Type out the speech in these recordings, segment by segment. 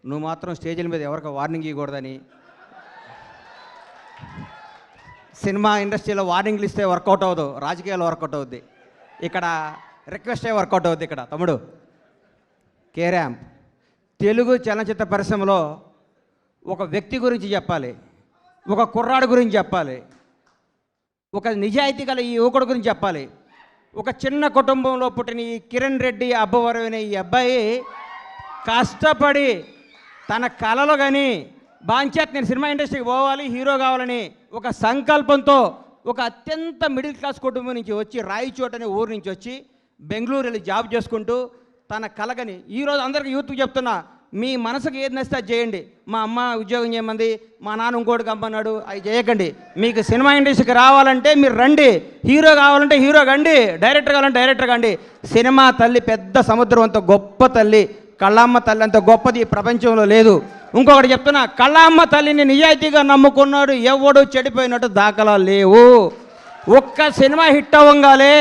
నువ్వు మాత్రం స్టేజీల మీద ఎవరికి వార్నింగ్ ఇవ్వకూడదని, సినిమా ఇండస్ట్రీలో వార్నింగ్లు ఇస్తే వర్కౌట్ అవ్వదు, రాజకీయాలు వర్కౌట్ అవుద్ది, ఇక్కడ రిక్వెస్టే వర్కౌట్ అవుద్ది. ఇక్కడ తమ్ముడు కే ర్యాంప్ తెలుగు చలనచిత్ర పరిశ్రమలో ఒక వ్యక్తి గురించి చెప్పాలి, ఒక కుర్రాడు గురించి చెప్పాలి, ఒక నిజాయితీ గల ఈ యువకుడు గురించి చెప్పాలి. ఒక చిన్న కుటుంబంలో పుట్టిన ఈ కిరణ్ రెడ్డి అబ్బవరం అనే ఈ అబ్బాయి కష్టపడి తన కళలు కానీ బాంచేత నేను సినిమా ఇండస్ట్రీకి పోవాలి, హీరో కావాలని ఒక సంకల్పంతో ఒక అత్యంత మిడిల్ క్లాస్ కుటుంబం నుంచి వచ్చి రాయచోట అనే ఊరు నుంచి వచ్చి బెంగళూరు వెళ్ళి జాబ్ చేసుకుంటూ తన కలగని ఈరోజు అందరికీ యూత్కి చెప్తున్నా, మీ మనసుకు ఏది నచ్చితే అది చేయండి. మా అమ్మ ఉద్యోగం చేయమంది, మా నాన్న ఇంకోటి కంపన్నాడు, అవి చేయకండి. మీకు సినిమా ఇండస్ట్రీకి రావాలంటే మీరు రండి, హీరో కావాలంటే హీరో కండి, డైరెక్టర్ కావాలంటే డైరెక్టర్ కండి. సినిమా తల్లి పెద్ద సముద్రం అంత గొప్ప తల్లి, కళ్ళమ్మ తల్లి అంత గొప్పది ఈ ప్రపంచంలో లేదు. ఇంకొకటి చెప్తున్నా, కళ్ళమ్మ తల్లిని నిజాయితీగా నమ్ముకున్నాడు ఎవడు చెడిపోయినట్టు దాఖలాలు లేవు. ఒక్క సినిమా హిట్ అవ్వగానే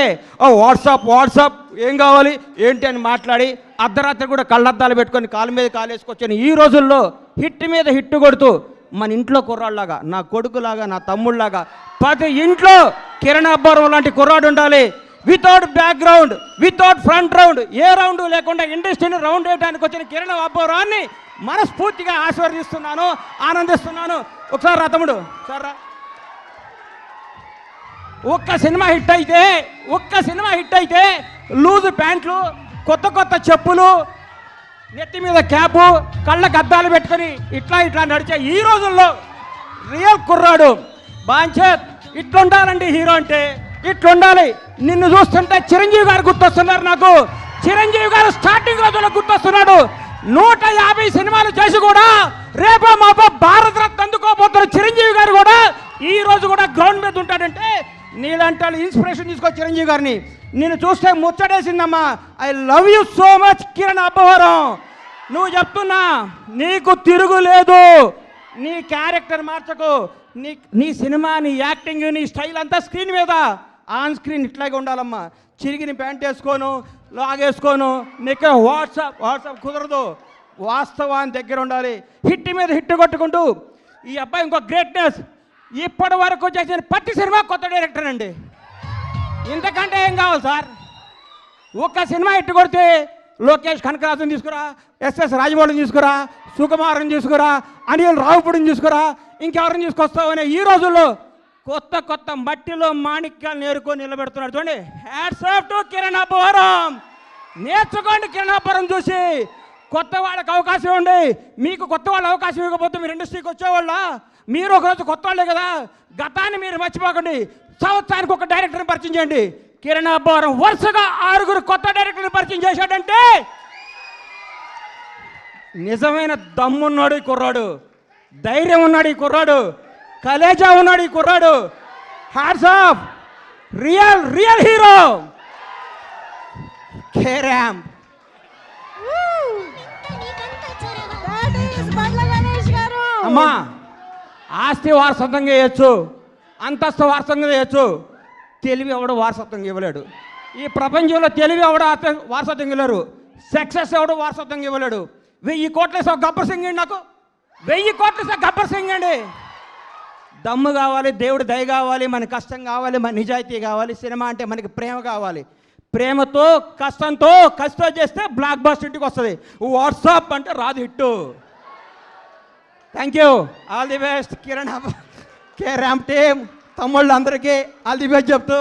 వాట్సాప్ ఏం కావాలి ఏంటి అని మాట్లాడి అర్ధరాత్రి కూడా కళ్ళద్దాలు పెట్టుకొని కాలు మీద కాలేసుకొచ్చాను. ఈ రోజుల్లో హిట్ మీద హిట్ కొడుతూ మన ఇంట్లో కుర్రాళ్ళలాగా, నా కొడుకులాగా, నా తమ్ముళ్ళలాగా ప్రతి ఇంట్లో కిరణ్ అబ్బవరం లాంటి కుర్రాడు ఉండాలి. Without background, without front round, ఏ రౌండ్ లేకుండా ఇండస్ట్రీని రౌండ్ వేయడానికి వచ్చిన కిరణ్ అబ్బవరాన్ని మనస్ఫూర్తిగా ఆశీర్వదిస్తున్నాను, ఆనందిస్తున్నాను. ఒకసారి రా తమ్ముడు, ఒకసారి రా. ఒక్క సినిమా హిట్ అయితే లూజు ప్యాంట్లు, కొత్త చెప్పులు, నెత్తి మీద క్యాపు, కళ్ళకు అద్దాలు పెట్టుకొని ఇట్లా నడిచే ఈ రోజుల్లో రియల్ కుర్రాడు బాంచేత్ ఇట్లుండాలండి. హీరో అంటే ఇట్లుండాలి. నిన్ను చూస్తుంటే చిరంజీవి గారు గుర్తొస్తున్నారు నాకు. చిరంజీవి గారు స్టార్టింగ్ రోజుల్లో గుర్తొస్తున్నాడు. 150 సినిమాలు చేసి కూడా రేపో మాపో భారతరత్న అందుకోబోతున్న చిరంజీవి గారు కూడా ఈ రోజు కూడా గ్రౌండ్ మీద ఉంటాడంటే నీలాంటి వాళ్ళు ఇన్స్పిరేషన్ తీసుకో చిరంజీవి గారిని. నేను చూస్తే ముచ్చటేసిందమ్మా. I love you so much Kiran Abbavaram. నువ్వు చెప్తున్నా, నీకు తిరుగులేదు. నీ క్యారెక్టర్ మార్చకు. నీ సినిమా, నీ యాక్టింగ్, నీ స్టైల్ అంతా స్క్రీన్ మీద, ఆన్ స్క్రీన్ ఇట్లాగే ఉండాలమ్మా. చిరిగిన ప్యాంట్ వేసుకోను, లాగేసుకోను, నీకు వాట్సాప్ కుదరదు. వాస్తవాన్ని దగ్గర ఉండాలి. హిట్ మీద హిట్ కొట్టుకుంటూ ఈ అబ్బాయి ఇంకో గ్రేట్నెస్, ఇప్పటి వరకు చేసిన ప్రతి సినిమా కొత్త డైరెక్టర్ అండి. ఇంతకంటే ఏం కావాలి సార్? ఒక్క సినిమా హిట్ కొడితే లోకేష్ కనకరాజుని తీసుకురా, ఎస్ఎస్ రాజమౌళిని తీసుకురా, సుకుమార్ని తీసుకురా, అనిల్ రావుపూడిని తీసుకురా, ఇంకెవరిని తీసుకొస్తావనే ఈ రోజుల్లో కొత్త మట్టిలో మాణిక్యాలు నేర్కొని నిలబెడుతున్నాడు. చూడండి, hats off to Kiran Abbavaram. నేర్చుకోండి కిరణ్ అబ్బవరం చూసి. కొత్త వాళ్ళకి అవకాశం ఇవ్వండి. మీకు కొత్త వాళ్ళు అవకాశం ఇవ్వకపోతే మీరు ఇండస్ట్రీకి వచ్చేవాళ్ళ? మీరు ఒకరోజు కొత్త వాళ్ళే కదా. గతాన్ని మీరు మర్చిపోకండి. సంవత్సరానికి ఒక డైరెక్టర్ని పరిచయం చేయండి. కిరణ్ అబ్బవరం వరుసగా 6 కొత్త డైరెక్టర్ని పరిచయం చేశాడంటే నిజమైన దమ్మున్నాడు ఈ కుర్రాడు, ధైర్యం ఉన్నాడు ఈ కుర్రాడు, కలేజా ఉన్నాడు ఈ కుర్రాడు. Hats off, real hero K ramp. అమ్మా, ఆస్తి వారసత్వంగా వేయచ్చు, అంతస్తు వారసత్వంగా వేయచ్చు, తెలివి ఎవడు వారసత్వంగా ఇవ్వలేడు. ఈ ప్రపంచంలో తెలివి ఎవడు వారసత్వంగా ఇవ్వలేరు, సక్సెస్ ఎవడు వారసత్వంగా ఇవ్వలేడు. 1000 కోట్ల గబ్బర్ సింగ్ అండి, నాకు 1000 కోట్ల గబ్బర్ సింగ్ అండి. దమ్ము కావాలి, దేవుడి దయ కావాలి, మన కష్టం కావాలి, మన నిజాయితీ కావాలి. సినిమా అంటే మనకి ప్రేమ కావాలి. ప్రేమతో కష్టంతో చేస్తే బ్లాక్ బస్టర్ ఇంటికి వస్తుంది. వాట్సాప్ అంటే రాదు hit. Thank you, all the best Kiran K ramp team. తమ్ముళ్ళు అందరికీ ఆల్ ది బెస్ట్ చెప్తూ,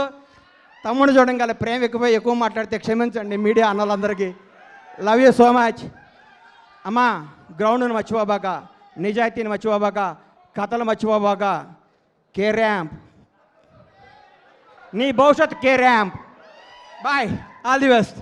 తమ్ముడు చూడడం గల ప్రేమ ఎక్కువ మాట్లాడితే క్షమించండి మీడియా అన్నలందరికీ. Love you so much. అమ్మా, గ్రౌండ్ను మర్చిపోబాక, నిజాయితీని మర్చిపోబాక, కథలు మర్చిపోబాక. కే ర్యాంప్, నీ భవిష్యత్ కే ramp. Bye, all the best.